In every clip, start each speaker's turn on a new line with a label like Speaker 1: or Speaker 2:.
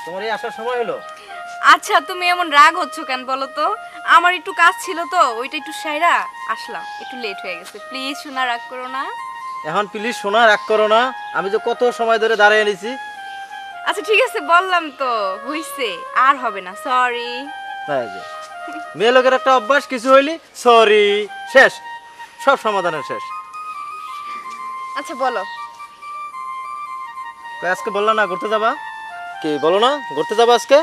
Speaker 1: তোমার এই আসার সময় হলো?
Speaker 2: আচ্ছা তুমি এমন রাগ হচ্ছ কেন বলো তো? আমার একটু কাজ ছিল তো, ওইটা একটু সাইরা আসলাম, একটু লেট হয়ে গেছে। প্লিজ শোনা, রাগ করো না।
Speaker 1: এখন প্লিজ শোনা, রাগ করো না। আমি যে কত সময় ধরে দাঁড়িয়ে নিছি।
Speaker 2: আচ্ছা ঠিক আছে, বললাম তো, হইছে, আর হবে না, সরি।
Speaker 1: তাই যে মেয়ে লোকের একটা অভ্যাস, কিছু হইলি সরি, শেষ, সব সমাধানের শেষ।
Speaker 2: আচ্ছা বলো।
Speaker 1: আজকে বললা না ঘুরতে যাবা? কি বলো না ঘুরতে যাবা আজকে?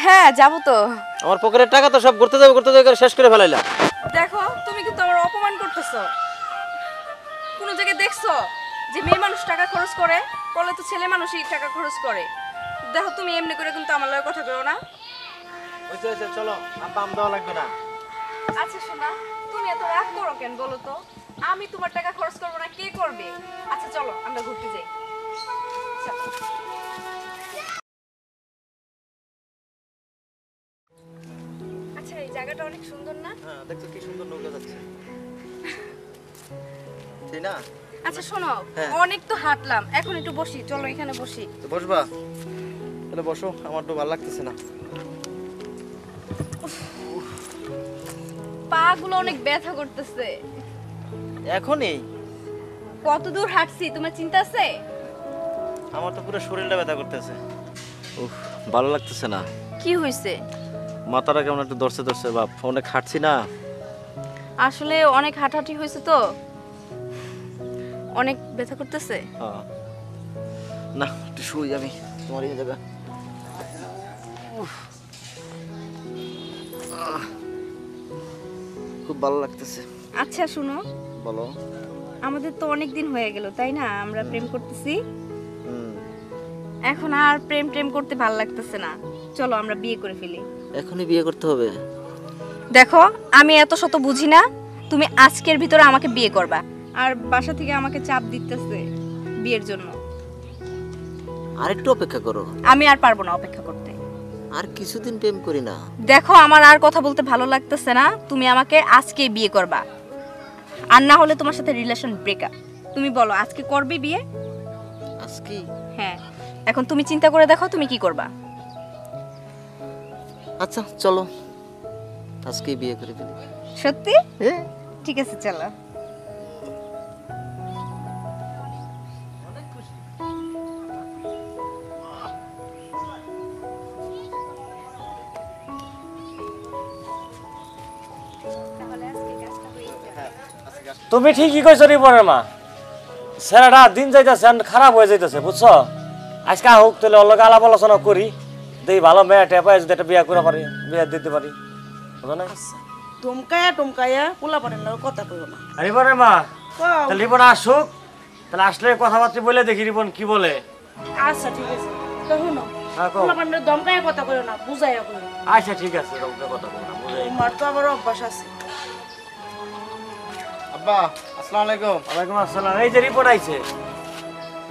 Speaker 2: হ্যাঁ যাবো তো।
Speaker 1: আমার পকেটের টাকা তো সব ঘুরতে যাবে করে শেষ করে ফেলাইলা।
Speaker 2: দেখো তুমি কিন্তু আমার অপমান করতেছো। কোনো জায়গায় দেখছো যে মেয়ে মানুষ টাকা খরচ করে? বলে তো ছেলে মানুষই টাকা খরচ করে। দেখো তুমি এমনি করে কিন্তু আমার লগে কথা বলো না।
Speaker 1: হইছে হইছে, চলো, আব্বা আম দেওয়া লাগবে না।
Speaker 2: আচ্ছা শোনা, তুমি এত রাগ করো কেন বলো তো? আমি তোমার টাকা খরচ করবো না, কে করবে? আচ্ছা চলো আমরা ঘুরতে যাই। চলো। আচ্ছা এই জায়গাটা অনেক সুন্দর না?
Speaker 1: হ্যাঁ দেখছো কি সুন্দর নৌকা যাচ্ছে, ঠিক না?
Speaker 2: আচ্ছা শোনো,
Speaker 1: হ্যাঁ।
Speaker 2: অনেক তো হাঁটলাম, এখন একটু বসি, চলো এখানে বসি।
Speaker 1: তো বসবা? তাহলে বসো, আমার তো ভালো লাগতেছে না।
Speaker 2: পা গুলো অনেক ব্যথা করতেছে।
Speaker 1: এখনই?
Speaker 2: কত দূর হাঁটছি তোমার চিন্তা আছে?
Speaker 1: আমার তো পুরো শরীরটা ব্যথা করতেছে। উফ, ভালো লাগতেছে না।
Speaker 2: কি হয়েছে?
Speaker 1: মাথাটা কেমন একটু ধরছে ধরছে বাপ, অনেক হাঁটছি না।
Speaker 2: আসলে অনেক হাঁটাহাঁটি হয়েছে তো, অনেক ব্যথা করতেছে।
Speaker 1: হ্যাঁ। না একটু শুই আমি তোমার এই জায়গা। খুব ভালো লাগতেছে।
Speaker 2: আচ্ছা শুনো,
Speaker 1: বলো।
Speaker 2: আমাদের তো অনেক দিন হয়ে গেল তাই না, আমরা প্রেম করতেছি।
Speaker 1: হুম।
Speaker 2: এখন আর প্রেম প্রেম করতে ভালো লাগতেছে না, চলো আমরা বিয়ে করে ফেলি।
Speaker 1: এখনই বিয়ে করতে হবে?
Speaker 2: দেখো আমি এত শত বুঝি না, তুমি আজকের ভিতরে আমাকে বিয়ে করবা। আর বাসা থেকে আমাকে চাপ দিতেছে বিয়ের জন্য।
Speaker 1: আর একটু অপেক্ষা করো।
Speaker 2: আমি আর পারবো না অপেক্ষা করতে।
Speaker 1: আর কিছুদিন প্রেম করি না।
Speaker 2: দেখো আমার আর কথা বলতে ভালো লাগতেছে না, তুমি আমাকে আজকেই বিয়ে করবা, আর না হলে তোমার সাথে রিলেশন ব্রেকআপ। তুমি বলো আজকে করবে বিয়ে?
Speaker 1: আজকে?
Speaker 2: হ্যাঁ। এখন তুমি চিন্তা করে দেখো তুমি কি করবা।
Speaker 1: আচ্ছা চলো আজকেই বিয়ে করে ফেলি।
Speaker 2: সত্যি?
Speaker 1: হ্যাঁ।
Speaker 2: ঠিক আছে চলো।
Speaker 3: তুমি ঠিকই কইছো রিপনের মা, ছেলেটা দিন যাইতেছে খারাপ হয়ে যাইতেছে বুঝছো। আজকে হোক তাহলে অল্লগে আলাপ আলোচনা করি, দেখি ভালো মেয়ে টেপায় যদি একটা বিয়ে করে পারি, বিয়ে দিতে পারি, বুঝো না?
Speaker 4: টমকায়া পোলা পারেন না, কথা কইও না।
Speaker 3: রিপনের মা,
Speaker 4: কও।
Speaker 3: তাহলে রিপন আসুক, তাহলে আসলে কথাবার্তা বলে দেখি রিপন কি বলে।
Speaker 4: আচ্ছা ঠিক আছে, তো শুনো,
Speaker 3: হ্যাঁ, কও।
Speaker 4: পোলা পারেন দমকায়া কথা কইও না, বুঝাইয়া কইও।
Speaker 3: আচ্ছা ঠিক আছে, তোমাকে কথা বলবো না, বুঝাই।
Speaker 4: তোমার তো আবার অভ্যাস আছে।
Speaker 1: আব্বা আসসালামু আলাইকুম।
Speaker 3: ওয়ালাইকুম আসসালাম। এই যে রিপন আইছে।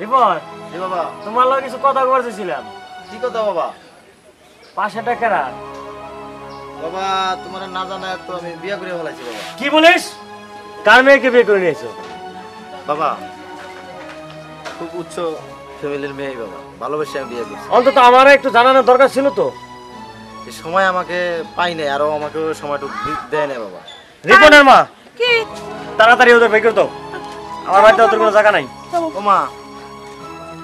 Speaker 3: রিপন,
Speaker 1: জি বাবা।
Speaker 3: তোমার লগে কিছু কথা বলতেছিলাম।
Speaker 1: কি কথা বাবা?
Speaker 3: পাশে টাকারা
Speaker 1: বাবা তোমার না জানা তো আমি বিয়ে করে ফেলাইছি বাবা।
Speaker 3: কি বলিস? কার মেয়েকে বিয়ে করে নিয়েছো?
Speaker 1: বাবা খুব উচ্চ ফ্যামিলির মেয়ে বাবা, ভালোবেসে আমি বিয়ে করছি।
Speaker 3: অন্তত আমার একটু জানানোর দরকার ছিল তো।
Speaker 1: এই সময় আমাকে পাই নাই, আরো আমাকে সময়টুকু দেয় না বাবা।
Speaker 3: রিপনের মা,
Speaker 4: কি?
Speaker 3: তাড়াতাড়ি ওদের বের করে দাও, আমার বাড়িতে ওদের কোনো জায়গা নাই।
Speaker 1: ও মা,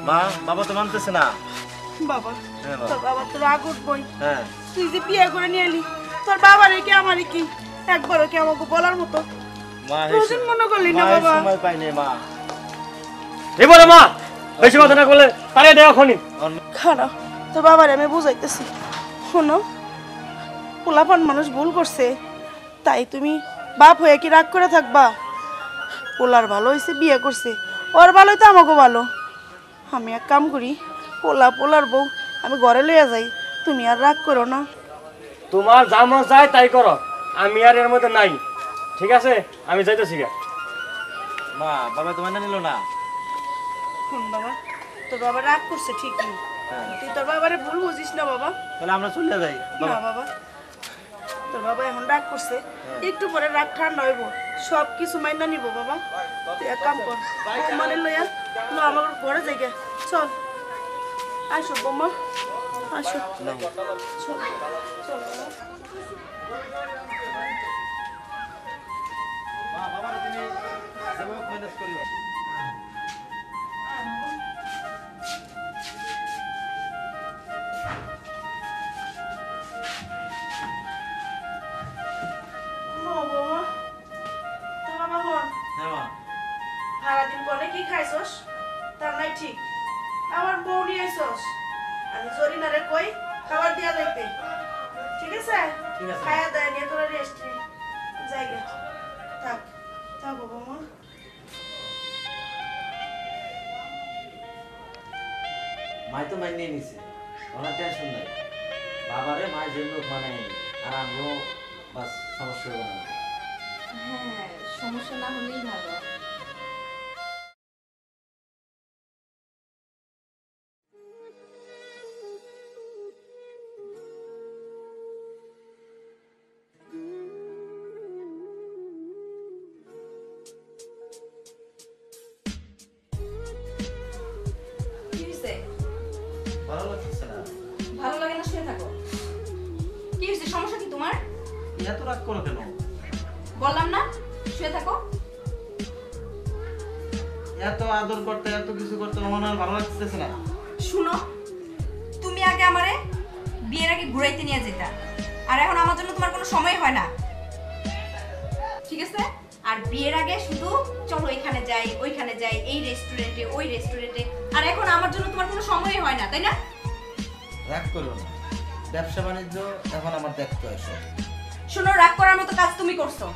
Speaker 1: মা বাবা তো মানতেছে না।
Speaker 4: বাবা,
Speaker 1: হ্যাঁ বাবা।
Speaker 4: তোর বাবা তো রাগ উঠবই।
Speaker 1: হ্যাঁ
Speaker 4: তুই যে বিয়ে করে নিয়ে এলি, তোর বাবারে কি আমারে কি একবারও কি আমাকে বলার মতো
Speaker 1: মা
Speaker 4: প্রয়োজন মনে করলি না
Speaker 1: মা, এই
Speaker 4: বাবা?
Speaker 1: সময় পাই নাই মা।
Speaker 3: রিপনের মা, বেশি কথা না বলে তাড়িয়ে দেও এখনই।
Speaker 4: খারাপ, তোর বাবারে আমি বুঝাইতেছি। শোনো, পোলাপান মানুষ ভুল করছে, তাই তুমি বাপ হয়ে কি রাগ করে থাকবা? পোলার ভালো হয়েছে, বিয়ে করছে, ওর ভালোই তো আমাকেও ভালো। আমি এক কাম করি, পোলার বউ আমি ঘরে লইয়া যাই, তুমি আর রাগ করো না।
Speaker 3: তোমার যা মন চায় তাই করো, আমি আর এর মধ্যে নাই, ঠিক আছে? আমি যাইতেছি গা।
Speaker 1: মা বাবা তোমার না নিল না।
Speaker 4: শোন বাবা, তোর বাবা রাগ করছে ঠিকই, তুই তোর বাবারে ভুল বুঝিস না বাবা।
Speaker 1: তাহলে আমরা চলে যাই
Speaker 4: না বাবা, তোর বাবা এখন রাগ করছে, একটু পরে রাগ ঠান্ডা হইব, সব কিছু মাইনা নিব বাবা। তুই এক কাম কর, মানে লইয়া লো আমার ঘরে যাই গে, চল। আসো বৌমা আসো
Speaker 1: নাও।
Speaker 4: চলো চলো
Speaker 1: মা বাবার তুমি যেভাবে ম্যানেজ করিও।
Speaker 4: বৌমা তো বাবা হন
Speaker 1: হ্যাঁ মা।
Speaker 4: সারাদিন বলে কি খাইছস তার নাই ঠিক আমার বউ নিয়ে আইছস আমি জরিনারে কই খাবার দিয়া যাইতে ঠিক আছে
Speaker 1: ঠিক আছে।
Speaker 4: খায়া দেয় নিয়ে তোরা রেস্ট জায়গা থাক থাক বৌমা
Speaker 1: মাই তো মাইনে নিছে, আমার টেনশন নাই। বাবারে মাই যেন মানে আর আমরাও বাস সমস্যা হবে না।
Speaker 2: হ্যাঁ সমস্যা না হলেই ভালো। কি হইছে?
Speaker 1: ভালো লাগতেছে না।
Speaker 2: ভালো লাগে না শুয়ে থাকো। কি হয়েছে, সমস্যা কি তোমার?
Speaker 1: এত রাগ করো কেন?
Speaker 2: বললাম না শুয়ে থাকো।
Speaker 1: এত আদর করতে এত কিছু করতে আমার আর ভালো লাগতেছে না।
Speaker 2: শুনো, তুমি আগে আমারে বিয়ের আগে ঘুরাইতে নিয়ে যেতা, আর এখন আমার জন্য তোমার কোনো সময় হয় না, ঠিক আছে? আর বিয়ের আগে শুধু চলো এখানে যাই ওইখানে যাই, এই রেস্টুরেন্টে ওই রেস্টুরেন্টে, আর এখন আমার জন্য তোমার কোনো সময়ই হয় না, তাই না?
Speaker 1: রাগ করো না, ব্যবসা বাণিজ্য এখন আমার দেখতে আসো।
Speaker 2: শুনো, রাগ করার মতো কাজ তুমি করছো,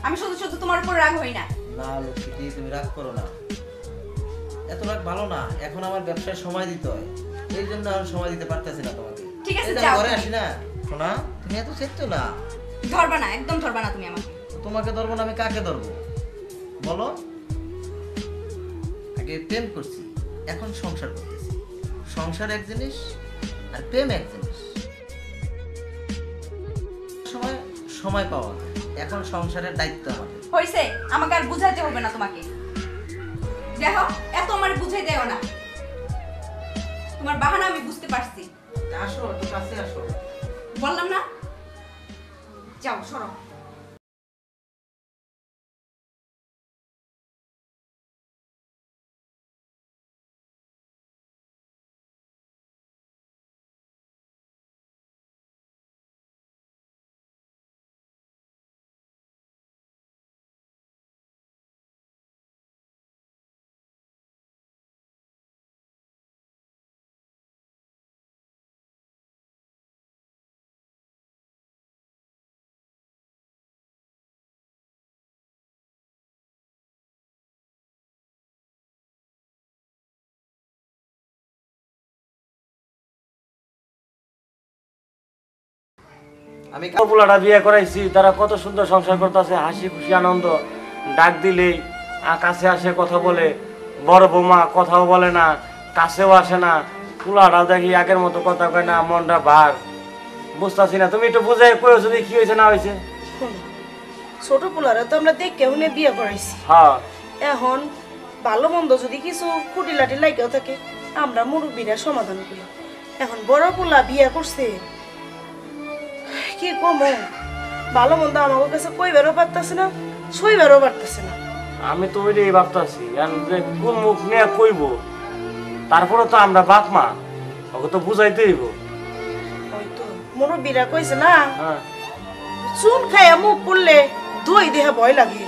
Speaker 2: আমি শুধু শুধু তোমার উপর রাগ হই না।
Speaker 1: না লক্ষ্মীটি, তুমি রাগ করো না, এত রাগ ভালো না। এখন আমার ব্যবসায় সময় দিতে হয়, এই জন্য আমি সময় দিতে পারতেছি না তোমাকে।
Speaker 2: ঠিক আছে,
Speaker 1: এই যে
Speaker 2: যাও।
Speaker 1: ঘরে আসি না, শোনা তুমি এত চেচ্ছো না।
Speaker 2: ধরবা না, একদম ধরবা না তুমি আমাকে।
Speaker 1: তোমাকে ধরবো না, আমি কাকে ধরবো বলো? আগে প্রেম করছি, এখন সংসার করতেছি। সংসার এক জিনিস আর প্রেম এক জিনিস। সময় সময় পাওয়া যায়, এখন সংসারের দায়িত্ব আমাদের।
Speaker 2: হইছে, আমাকে আর বুঝাইতে হবে না তোমাকে। দেখো, এত আমার বুঝাই দেও না, তোমার বাহানা আমি বুঝতে পারছি।
Speaker 1: আসো, একটু কাছে আসো।
Speaker 2: বললাম না, যাও সরো।
Speaker 1: আমি
Speaker 3: পোলাটা বিয়ে করাইছি, তারা কত সুন্দর সংসার করতেছে, হাসি খুশি আনন্দ। ডাক দিলেই কাছে আসে, কথা বলে। বড় বৌমা কথাও বলে না, কাছেও আসে না। পোলাটাও দেখি আগের মতো কথা কয় না, মনটা ভার। বুঝতেছি না, তুমি একটু বুঝে কইও যদি কি হয়েছে না হয়েছে।
Speaker 4: শোনো, ছোট পোলারে তো আমরা দেখে হুনে বিয়ে করাইছি,
Speaker 3: হ্যাঁ,
Speaker 4: এখন ভালো মন্দ যদি কিছু খুঁটিলাটি লাগেও থাকে আমরা মুরব্বীরা সমাধান করি। এখন বড় পোলা বিয়ে করছে, কি কমো, ভালো মন্দ আমার কাছে কইবারও পারতেছে না, সইবারও পারতেছে না।
Speaker 3: আমি তো ওইটাই ভাবতেছি যে কোন মুখ নিয়ে কইব। তারপরে তো আমরা বাপ মা, ওকে তো বুঝাইতে হইব।
Speaker 4: হয়তো মুরব্বীরা কইছে না,
Speaker 3: হ্যাঁ,
Speaker 4: চুন খাইয়া মুখ করলে দই দেহে ভয় লাগে।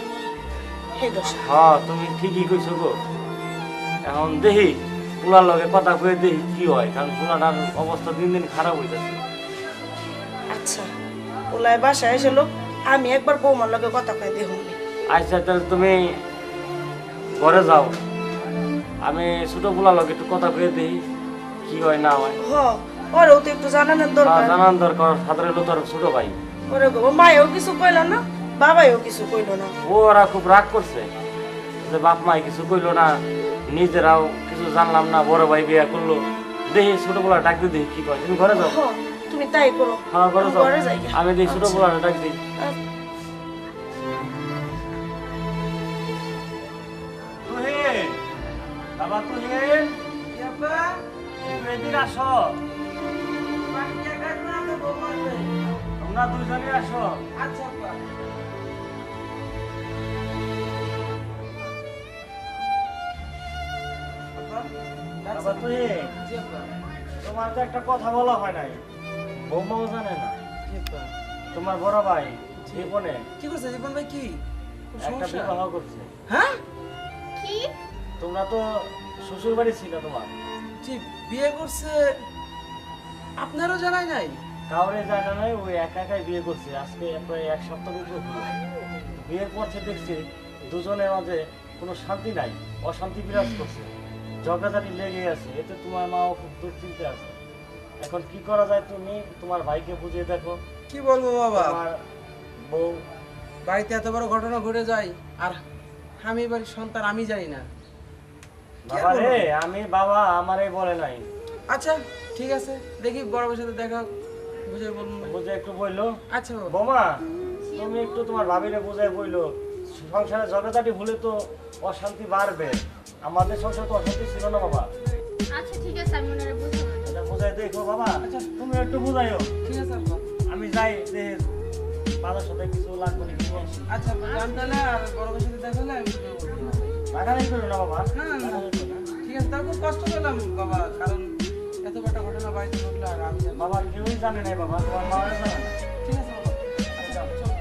Speaker 4: হে দশা,
Speaker 3: হ্যাঁ, তুমি ঠিকই কইছো গো। এখন দেখি পোলার লগে কথা কয়ে দেখি কি হয়, কারণ পোলাটার অবস্থা দিন দিন খারাপ হইতেছে।
Speaker 4: আচ্ছা ওলাই বাসায় এসে লোক, আমি একবার বৌমার লগে কথা কয়ে দেখুন।
Speaker 3: আচ্ছা, তাহলে তুমি ঘরে যাও, আমি ছোট পোলার লগে একটু কথা কয়ে দেখি কি হয় না হয়।
Speaker 4: হ, ওরেও তো একটু জানানোর দরকার।
Speaker 3: জানান দরকার, সাধারণ তোর ছোট ভাই।
Speaker 4: ওরে গো, মায়েও কিছু কইল না, বাবাইও কিছু কইল না।
Speaker 3: ওরা খুব রাগ করছে যে বাপ মাই কিছু কইলো না, নিজেরাও কিছু জানলাম না, বড় ভাই বিয়ে করলো। দেখি ছোট পোলা ডাক দিয়ে দেখি কি কয়। তুমি ঘরে যাও।
Speaker 4: হ, তুমি তাই করো।
Speaker 3: হ্যাঁ, ঘরে যাও,
Speaker 4: ঘরে যাই।
Speaker 3: আমি দেখি ছোট পোলা ডাক দিই। বাবা তুহিন, তুমি এদিকে আসো, তোমরা দুজনে আসো।
Speaker 4: আচ্ছা আব্বা।
Speaker 3: বাবা তুই তোমার তো একটা কথা বলা হয় নাই, বৌমাও জানে না। তোমার বড় ভাই জীবনে
Speaker 4: কি করছে জীবন ভাই? কি
Speaker 3: একটা বিবাহ করছে।
Speaker 4: হ্যাঁ
Speaker 2: কি?
Speaker 3: তোমরা তো শ্বশুর বাড়ি ছিল, তোমার
Speaker 4: ঠিক বিয়ে করছে, আপনারও জানাই নাই?
Speaker 3: কাউরে জানা নাই, ওই একা একাই বিয়ে করছে। আজকে প্রায় 1 সপ্তাহ উপরে হলো। বিয়ের পর থেকে দেখছি দুজনের মাঝে কোনো শান্তি নাই, অশান্তি বিরাজ করছে, ঝগড়াঝাটি লেগে আছে। এতে তোমার মাও খুব দুশ্চিন্তে আছে। এখন কি করা যায়, তুমি তোমার ভাইকে বুঝিয়ে দেখো।
Speaker 5: কি বলবো বাবা,
Speaker 3: তোমার বউ
Speaker 5: বাড়িতে এত বড় ঘটনা ঘটে যায় আর আমি বাড়ির সন্তান, আমি জানি না।
Speaker 3: বাবা রে, আমি বাবা আমারে বলে নাই।
Speaker 5: আচ্ছা ঠিক আছে, দেখি বড় ভাইয়ের সাথে দেখা বুঝে বলুন।
Speaker 3: বুঝে একটু বললো।
Speaker 5: আচ্ছা বাবা।
Speaker 3: বোমা, তুমি একটু তোমার ভাবিরে বুঝাই বললো, সংসারে ঝগড়াঝাটি হলে তো অশান্তি বাড়বে। আমাদের সংসার তো অশান্তি ছিল না বাবা।
Speaker 2: আচ্ছা ঠিক আছে, আমি ওনারে বুঝাবো।
Speaker 3: এটা বুঝাই দেখো বাবা। আচ্ছা তুমি একটু বুঝাইও।
Speaker 5: ঠিক আছে আব্বা।
Speaker 3: আমি যাই যে বাবার সাথে কিছু লাগবে নাকি নিয়ে আসি।
Speaker 5: আচ্ছা আব্বা, জান তাহলে আর বড় ভাইয়ের সাথে দেখা হলে আমি বুঝে বলবো।
Speaker 3: রাগারাগি করো না বাবা।
Speaker 5: না না না, ঠিক আছে, তাও খুব কষ্ট পেলাম বাবা, কারণ এত বড় ঘটনা বাড়িতে ঘটলো আর আমি জানি না।
Speaker 3: বাবা কেউই জানে নাই বাবা, তোমার মা জানে না।
Speaker 5: ঠিক আছে বাবা। আচ্ছা চল।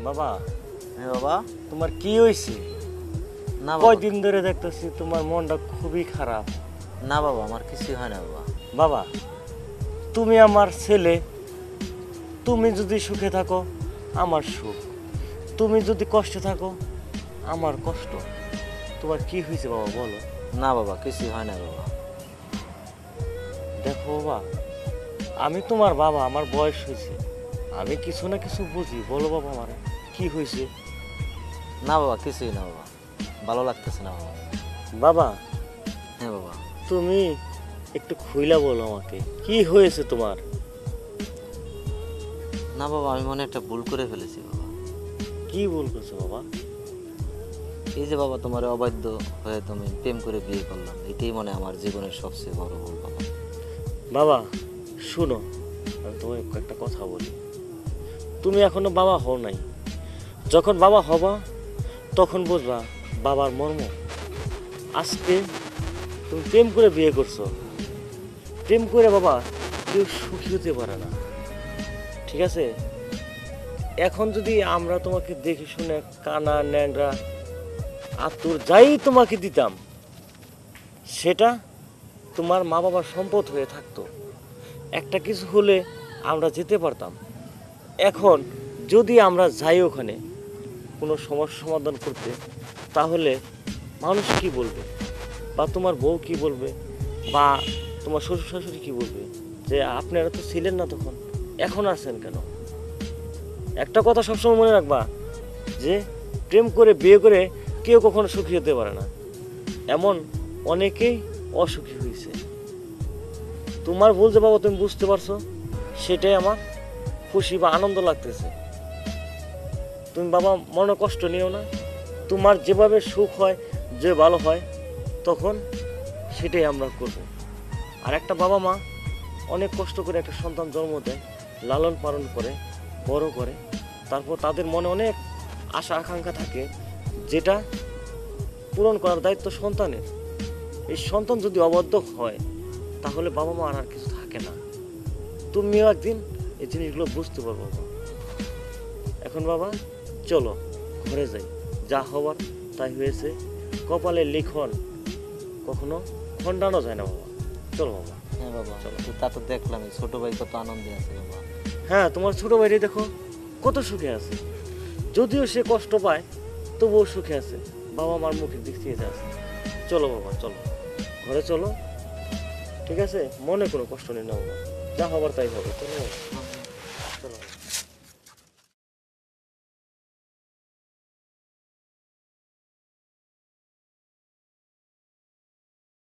Speaker 3: বাবা,
Speaker 1: হ্যাঁ বাবা।
Speaker 3: তোমার কি হয়েছে?
Speaker 1: না বাবা,
Speaker 3: কয়দিন ধরে দেখতেছি তোমার মনটা খুবই খারাপ।
Speaker 1: না বাবা, আমার কিছুই হয় না বাবা।
Speaker 3: বাবা তুমি আমার ছেলে, তুমি যদি সুখে থাকো আমার সুখ, তুমি যদি কষ্টে থাকো আমার কষ্ট। তোমার কি হয়েছে বাবা বলো?
Speaker 1: না বাবা, কিছুই হয় না বাবা।
Speaker 3: দেখো বাবা, আমি তোমার বাবা, আমার বয়স হয়েছে, আমি কিছু না কিছু বুঝি। বলো বাবা আমার কি হয়েছে?
Speaker 1: না বাবা, কিছুই না বাবা, ভালো লাগতেছে না বাবা।
Speaker 3: বাবা
Speaker 1: হ্যাঁ বাবা।
Speaker 3: তুমি একটু খুইলা বলো আমাকে কি হয়েছে তোমার?
Speaker 1: না বাবা, আমি মনে একটা ভুল করে ফেলেছি বাবা।
Speaker 3: কি ভুল করছো বাবা?
Speaker 1: এই যে বাবা, তোমার অবাধ্য হয়ে তুমি প্রেম করে বিয়ে করলাম, এটাই মনে হয় আমার জীবনের সবচেয়ে বড় ভুল বাবা।
Speaker 3: বাবা শুনো, আমি তোমাকে একটা কথা বলি। তুমি এখনো বাবা হও নাই, যখন বাবা হবা তখন বুঝবা বাবার মর্ম। আজকে তুমি প্রেম করে বিয়ে করছো, প্রেম করে বাবা কেউ সুখী হতে পারে না, ঠিক আছে? এখন যদি আমরা তোমাকে দেখে শুনে কানা ন্যাংরা আতুর যাই তোমাকে দিতাম, সেটা তোমার মা বাবার সম্পদ হয়ে থাকতো, একটা কিছু হলে আমরা যেতে পারতাম। এখন যদি আমরা যাই ওখানে কোনো সমস্যা সমাধান করতে, তাহলে মানুষ কি বলবে, বা তোমার বউ কি বলবে, বা তোমার শ্বশুর শাশুড়ি কি বলবে, যে আপনারা তো ছিলেন না তখন, এখন আসছেন কেন? একটা কথা সবসময় মনে রাখবা, যে প্রেম করে বিয়ে করে কেউ কখনো সুখী হতে পারে না, এমন অনেকেই অসুখী হয়েছে। তোমার ভুল যে বাবা তুমি বুঝতে পারছো, সেটাই আমার খুশি বা আনন্দ লাগতেছে। তুমি বাবা মনে কষ্ট নিও না, তোমার যেভাবে সুখ হয়, যে ভালো হয়, তখন সেটাই আমরা করব। আর একটা বাবা মা অনেক কষ্ট করে একটা সন্তান জন্ম দেয়, লালন পালন করে, বড় করে, তারপর তাদের মনে অনেক আশা আকাঙ্ক্ষা থাকে, যেটা পূরণ করার দায়িত্ব সন্তানের। এই সন্তান যদি অবাধ্য হয়, তাহলে বাবা মা আর কিছু থাকে না। তুমিও একদিন এই জিনিসগুলো বুঝতে পারবো বাবা। এখন বাবা চলো ঘরে যাই, যা হবার তাই হয়েছে, কপালে লিখন কখনো খণ্ডানো যায় না বাবা। চলো বাবা।
Speaker 1: হ্যাঁ বাবা, তো তা তো দেখলামই, ছোট ভাই কত আনন্দে আছে বাবা।
Speaker 3: হ্যাঁ, তোমার ছোট ভাইরে দেখো কত সুখে আছে, যদিও সে কষ্ট পায় তবুও সুখে আছে, বাবা মার মুখের দিক থেকে আছে। চলো বাবা চলো, ঘরে চলো, ঠিক আছে? মনে কোনো কষ্ট নেই না বাবা, যা হবার তাই হবে। চলো বাবা।